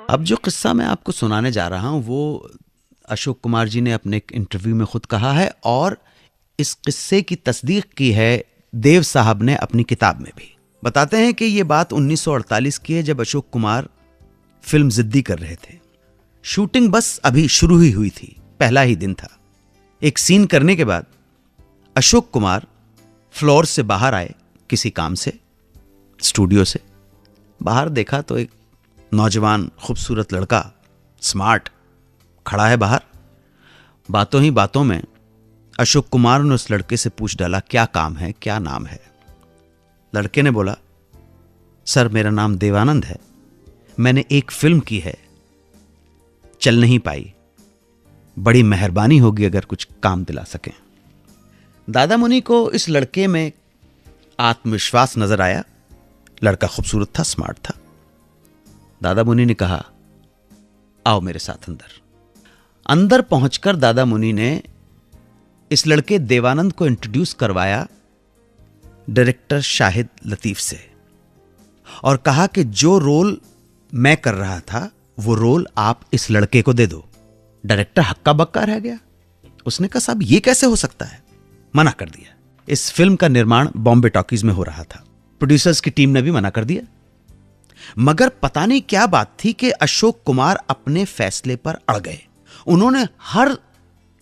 अब जो किस्सा मैं आपको सुनाने जा रहा हूं वो अशोक कुमार जी ने अपने एक इंटरव्यू में खुद कहा है और इस किस्से की तस्दीक की है देव साहब ने अपनी किताब में भी। बताते हैं कि ये बात 1948 की है, जब अशोक कुमार फिल्म जिद्दी कर रहे थे। शूटिंग बस अभी शुरू ही हुई थी, पहला ही दिन था। एक सीन करने के बाद अशोक कुमार फ्लोर से बाहर आए किसी काम से, स्टूडियो से बाहर देखा तो एक नौजवान खूबसूरत लड़का स्मार्ट खड़ा है बाहर। बातों ही बातों में अशोक कुमार ने उस लड़के से पूछ डाला, क्या काम है, क्या नाम है? लड़के ने बोला, सर मेरा नाम देवानंद है, मैंने एक फिल्म की है, चल नहीं पाई, बड़ी मेहरबानी होगी अगर कुछ काम दिला सकें। दादा मुनि को इस लड़के में आत्मविश्वास नजर आया। लड़का खूबसूरत था, स्मार्ट था। दादा मुनि ने कहा, आओ मेरे साथ अंदर। अंदर पहुंचकर दादा मुनि ने इस लड़के देवानंद को इंट्रोड्यूस करवाया डायरेक्टर शाहिद लतीफ से और कहा कि जो रोल मैं कर रहा था वो रोल आप इस लड़के को दे दो। डायरेक्टर हक्का बक्का रह गया। उसने कहा, साहब ये कैसे हो सकता है? मना कर दिया। इस फिल्म का निर्माण बॉम्बे टॉकीज में हो रहा था। प्रोड्यूसर्स की टीम ने भी मना कर दिया। मगर पता नहीं क्या बात थी कि अशोक कुमार अपने फैसले पर अड़ गए। उन्होंने हर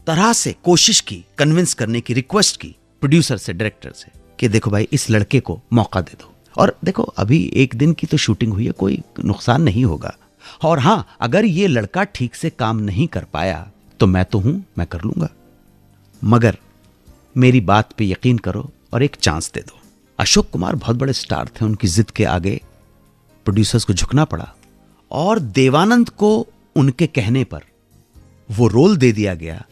तरह से कोशिश की, कन्विंस करने की, रिक्वेस्ट की प्रोड्यूसर से, डायरेक्टर से कि देखो भाई इस लड़के को मौका दे दो, और देखो अभी एक दिन की तो शूटिंग हुई है, कोई नुकसान नहीं होगा, और हां अगर ये लड़का ठीक से काम नहीं कर पाया तो मैं तो हूं, मैं कर लूंगा, मगर मेरी बात पे यकीन करो और एक चांस दे दो। अशोक कुमार बहुत बड़े स्टार थे, उनकी जिद के आगे प्रोड्यूसर्स को झुकना पड़ा और देवानंद को उनके कहने पर वो रोल दे दिया गया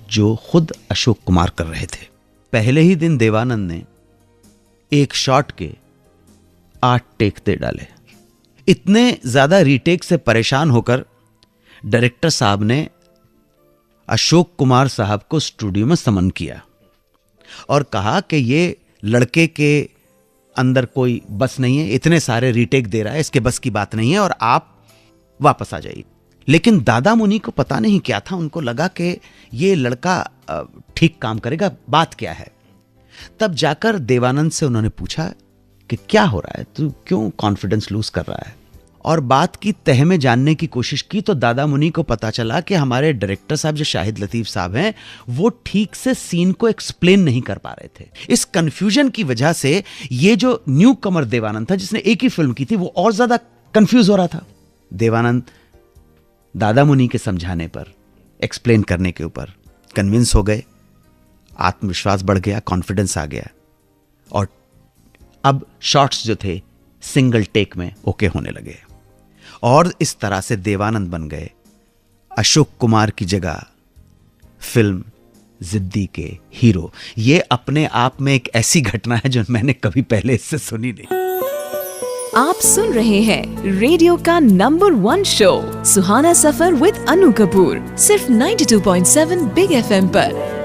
जो खुद अशोक कुमार कर रहे थे। पहले ही दिन देवानंद ने एक शॉट के 8 टेक दे डाले। इतने ज्यादा रीटेक से परेशान होकर डायरेक्टर साहब ने अशोक कुमार साहब को स्टूडियो में समन किया और कहा कि ये लड़के के अंदर कोई बस नहीं है, इतने सारे रीटेक दे रहा है, इसके बस की बात नहीं है और आप वापस आ जाइए। लेकिन दादा मुनि को पता नहीं क्या था, उनको लगा कि ये लड़का ठीक काम करेगा, बात क्या है। तब जाकर देवानंद से उन्होंने पूछा कि क्या हो रहा है, तू क्यों कॉन्फिडेंस लूज कर रहा है, और बात की तह में जानने की कोशिश की तो दादा मुनि को पता चला कि हमारे डायरेक्टर साहब जो शाहिद लतीफ साहब हैं वो ठीक से सीन को एक्सप्लेन नहीं कर पा रहे थे। इस कंफ्यूजन की वजह से ये जो न्यू कमर देवानंद था, जिसने एक ही फिल्म की थी, वो और ज्यादा कंफ्यूज हो रहा था। देवानंद दादा मुनि के समझाने पर, एक्सप्लेन करने के ऊपर कन्विंस हो गए, आत्मविश्वास बढ़ गया, कॉन्फिडेंस आ गया और अब शॉट्स जो थे सिंगल टेक में ओके होने लगे और इस तरह से देवानंद बन गए अशोक कुमार की जगह फिल्म जिद्दी के हीरो। ये अपने आप में एक ऐसी घटना है जो मैंने कभी पहले इससे सुनी नहीं। आप सुन रहे हैं रेडियो का number 1 show Suhana Safar with Anu Kapoor, सिर्फ 92.7 बिग FM पर।